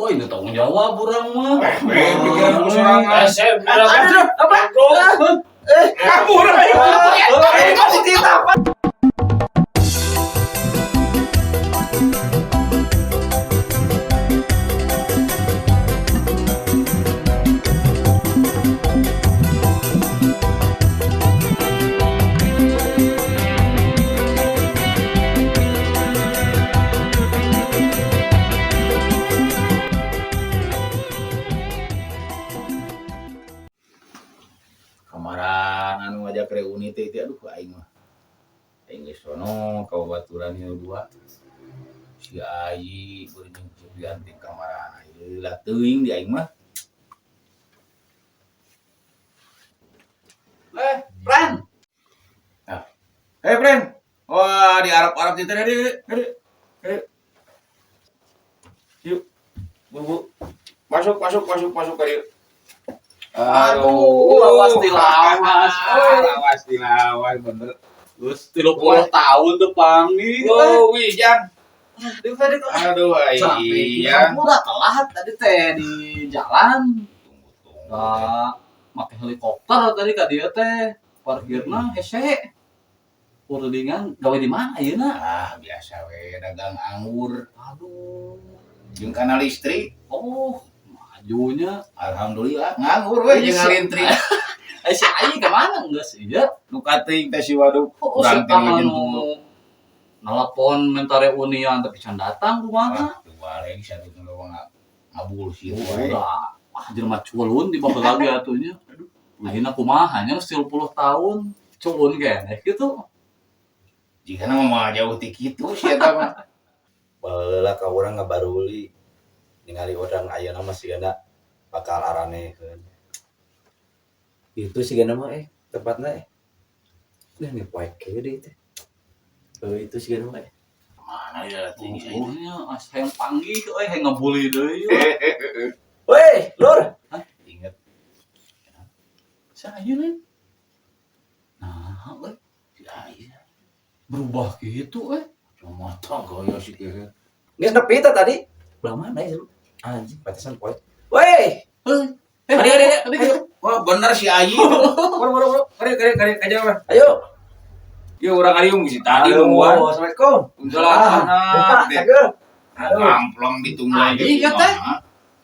Oh, ini tanggung jawab urang mah. Pikiran ku sorangan. Saya bilang Apa? Kamu orang Kasih cerita apa? kamaran anu ngajak reuni teh aduh aing mah. Aing geus sono ka babaturan ieu dua. Si Ayi beureung ganti kamaran ieu lah teuing di aing mah. Pran. Friend. Wah, di Arab-Arab itu tadi. Yuk. Bu. Masuk ke dia. Lawas dilawas. Lawas dilawas bener. Terus 30 tahun tuh panggil. Oh, Wijang. Aduh, iya. Kamu udah telat tadi teh di jalan. Make helikopter tadi ka dieu teh. Parkirna hese. Urulingan gawe di mana ayeuna? Biasa we dagang anggur. Aduh. Jeung kana listrik. Oh, majunya. Alhamdulillah nganggur we jeung ngalintri. Si Ayi kemana geus ieu? Nu kating teh si waduk. Urang teh nelpon minta reunian tapi can datang kumaha? Dua lagi satu nu ngabul sih. Udah, jelema culun di bawah lagi atunya. Ayeuna kumaha nya 30 tahun culun keneh gitu. Jika mah jauh ti kitu si eta mah. Baheula ka urang ngabaruli ningali urang ayeuna mah sigana bakal aranekeun. Itu sigana mah tepatna nih poek ge deui teh. Itu sigana mah Mana ya tinggi saya. Nya hayang panggih hayang ngabuli deui. Weh, Lur. Ingat Saya nih. Nah, si Ayi. berubah gitu Cuma tangga ya si kira. Geus nepi teh tadi. Belah mana ya lu? Anjing, batasan poek. Weh. Adik. Wah bener si Ayi. Bro. Kare aja mah. Ayo. Ya urang ariung si tadi Halo, nungguan. Assalamualaikum. Salah Aduh. Aduh. Amplong ditunggu Ayi ya teh.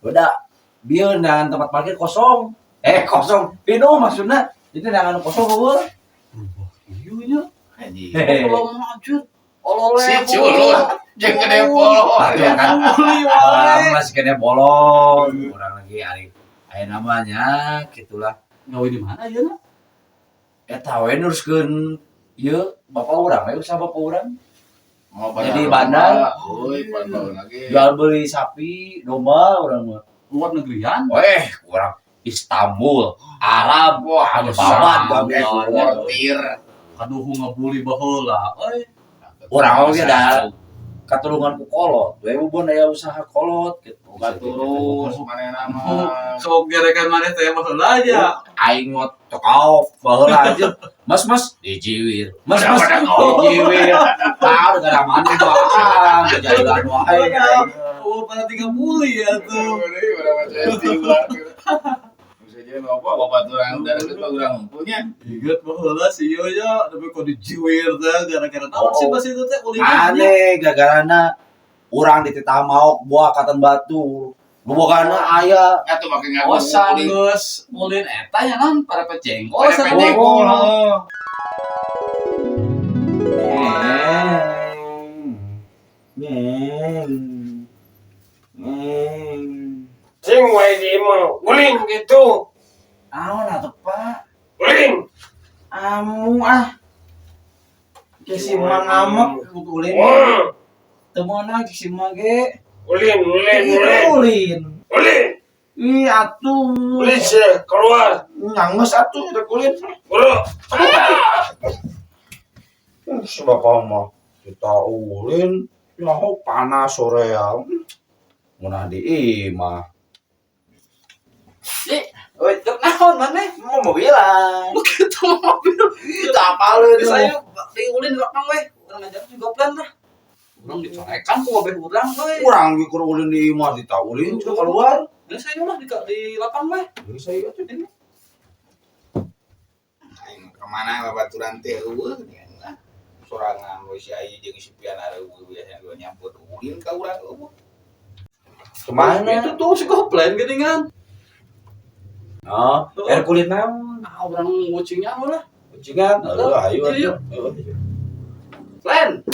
Udah. Bieu dengan tempat parkir kosong. Kosong. Pino maksudna. Itu dengan kosong heueuh. Berubah ieu nya. Anjing. Belum maju. Olole. Si culun jeung gede polo. Ya kan. Orang masih kena bolong. Orang lagi ari namanya gitulah. Gawe di mana ayeuna? Eta we nuruskeun ieu bapak urang, usaha bapak urang. Mau Jadi bandar. Euy, bandar lagi. Jual beli sapi, domba urang mah. Luar negerian? Weh, urang Istanbul, Arab, Wah, babat gawe gawe. portir. Kaduh ngebuli baheula. Urang oge da katulungan ku kolot. We ubon aya usaha kolot gitu. Terus manehna mah. Sok gerekan maneh teh baheula aja. Aing mah tokauf baheula aja. Mas dijiwir. Mas dijiwir. Tahu gara mana doang. Jalan wae. Oh, pada 30 ya tuh. Misalnya apa babaturan udah deket urang punya. Ingat baheula si ieu nya tapi kok dijiwir teh gara-gara naon sih pas itu teh ulingan. Aneh gagarana urang di titah maok buah katan batu. Bobogana aya Atuh make ngaku. Oh, sanggeus ulin eta nya naon para pejengkol Pejengkol. sing wae di imah uling gitu. Naon atuh Pak? Uling. Amu Kisi mang amek ulin. Temeuna kisi mah ge. Ulin. Ulin. Ih atuh. Ulin keluar. Nyangeus atuh teh ulin. Bro. Bapak mah kita ulin nyaho panas sore ya. Munah di imah. Woi, naon maneh? Mau mobilan. Begitu mobil. Itu apa lu itu? Saya diulin belakang weh. Urang ngajar juga plan lah. Urang dicorekan ku babeh urang we. Kurang dikur ulin di imah ditaulin juga keluar. Geus saya mah di lapang we. Jadi saya atuh ini. Aing kemana babaturan teh eueuh nya. Sorangan we si Ayi jeung si Pian ada biasanya gua nyampur ulin ka urang eueuh. Kemana? Itu tuh si Goplen geuningan. Oh, air kulit naon? Ah urang ngucingnya lah. Kucingan. Ayo Iya. ayo. Len.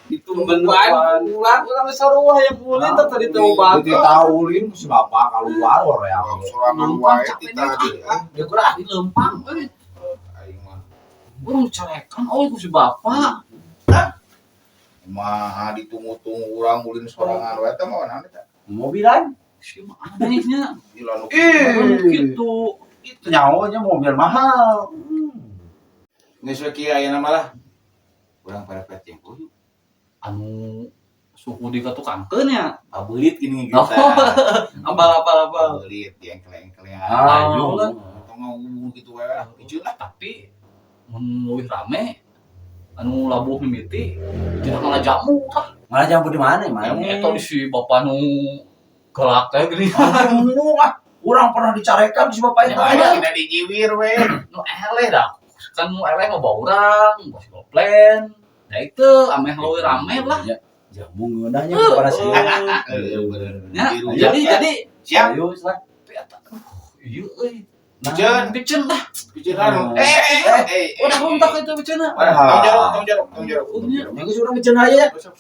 Itu Beneran ulang urang sarua yang ulin teh tadi teu banget. Ditaulin si bapak keluar orang. sorangan wae kita Dia kurang di lempang euy. aing mah Urang corekan ku si bapak. kumaha ditunggu-tunggu urang ulin sorangan wae teh mah naon eta? Mobilan? Si mah anehnya. Gila nu Gitu. Itu nyawanya mobil mahal. geus we kieu ayeuna mah lah. Urang pada petting kudu Anu suku di katukangkeun ya. pabelit gini Oh, kita. apa. Pabelit yang keleng-keleng. Ayo lah. Tong ngomong gitu wae lah. Ijeun lah. Tapi mun leuwih rame anu labuh mimiti tidak malah jamu tah. Malah jamu di mana? Yang eta di si bapak nu gelak teh gini. Urang pernah dicarekan si bapaknya. Ada tidak dijiwir we. Nu eleh dah. Kan nu eleh mah bawa urang, bos Goplen. Da itu ameh leuwih rame lah. Jamu ngeunahnya kepada si. Ya, Biru. jadi Siap. Ayo lah. ieu euy. Biceun. Biceun lah. Biceun anu. Udah kontak itu biceunna. Tong jeruk. Yang geus urang bicara aja. Sok.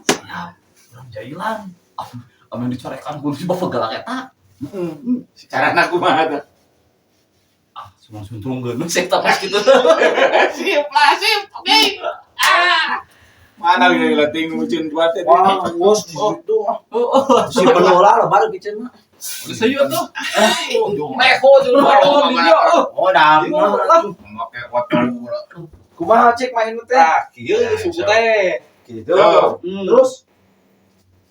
Siap. Urang jailan. Amun dicorekan ku si bapak galak eta. Cara anak kumaha teh? Cuma suntungkeun sek tapas kitu. Sip. Oke. Mana gila ting mucun buat teh. Wah, bos di situ. Oh, Si pelola lah baru bicara. geus ieu tuh. Meho jeung motor di dia. Oh, dah. Make foto. Kumaha cek main teh? Kieu suku teh. Gitu. Terus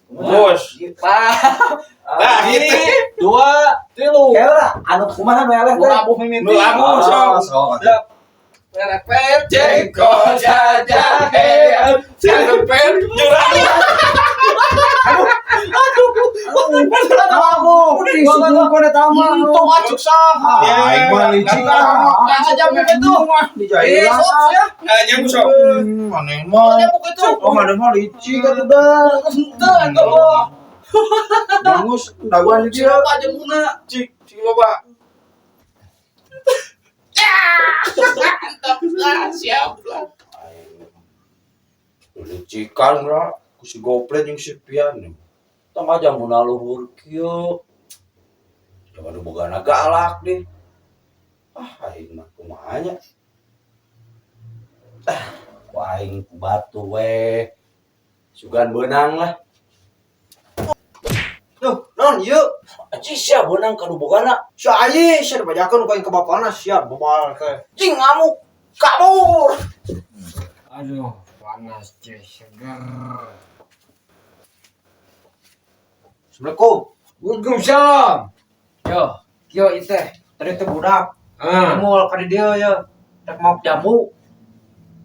Bos. Nah, gitu. 2 3 Kayak lah, anu kumaha nu eleh teh? labuh mimiti. Nu labuh, sok. sok. Repet Jengkol jajahean Cagepen nyerah. Kamu disungguh kode tamu. Itu acuk saha. Aing mah licik ah. Aja begitu. Dijahit lah. Ya. Nanya busok. Maneh mah. Ada begitu. Oh, maneh mah licik atuh dah. Henteu eta mah. Bangus daguan di dia. Siapa aja muna. Cik loba. Mantap lah, siap lah. Licikan lah. Ku si Goplen jeung si Pian. Tong aja mun luhur kieu. Jangan bogana galak deh. Aing mah kumaha nya. Ku aing ku batu we. Sugan beunang lah. Duh, non ieu. Aci sia beunang kanu bogana. Si Ayi sia dibajakeun ku aing ka bapana sia bobal teh. Cing ngamuk kabur. Aduh, panas teh seger. Assalamualaikum. Waalaikumsalam. Yo, Kieu ieu teh, tadi teh budak. Ah, Mul ka di dieu ya. Rek mau jamu.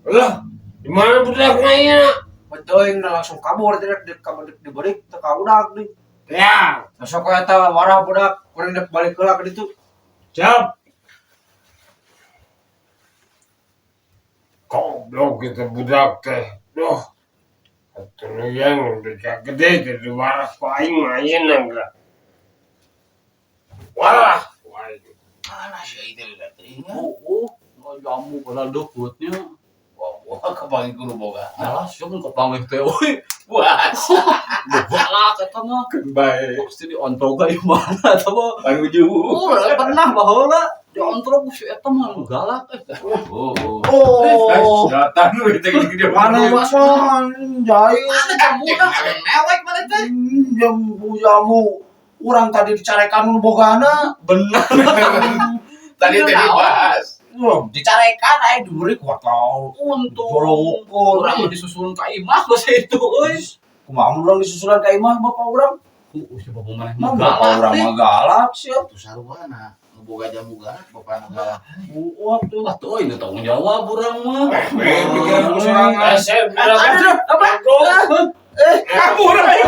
lah. Di mana budaknya ya? Betul, langsung kabur teh rek kabur dibeurik teh ka udak deui. Ya, Masuk ka eta warah budak, kurang dek balik heula ka ditu. siap. Goblok itu budak teh. Duh. Atuh yang udah gede jadi warah ku aing mah ayeuna geura. Warah. Panas ya itu lihat ini. jamu pada dekutnya. Wah, kepanggil kudu boga. Alah, siapa kepanggil teh euy. Wah, Galak eta mah. baik. Pasti diontrol ka ieu mana eta mah. Panuju. Oh, pernah baheula diontrol ku si eta mah galak eta. Oh. Datang we teh gede Mana masan jahit. Ada jamu ada mewek mana teh. Jamu urang tadi dicarekan nu bogana. Bener. Tadi dibahas. Dicarekan ae diberi ku tau. Untung Jorongkol. urang disusun ka imah geus itu euy. Kumaha urang disusulan ka imah bapak urang? Si bapak maneh Mah galak bapak urang deh. mah galak sia. Tuh sarwana. Nu boga jambu galak bapak galak. Waduh, atuh ini tanggung jawab urang mah. Pikiran sorangan. Saya bilang Aduh, apa? aduh. Kabur. Ayo,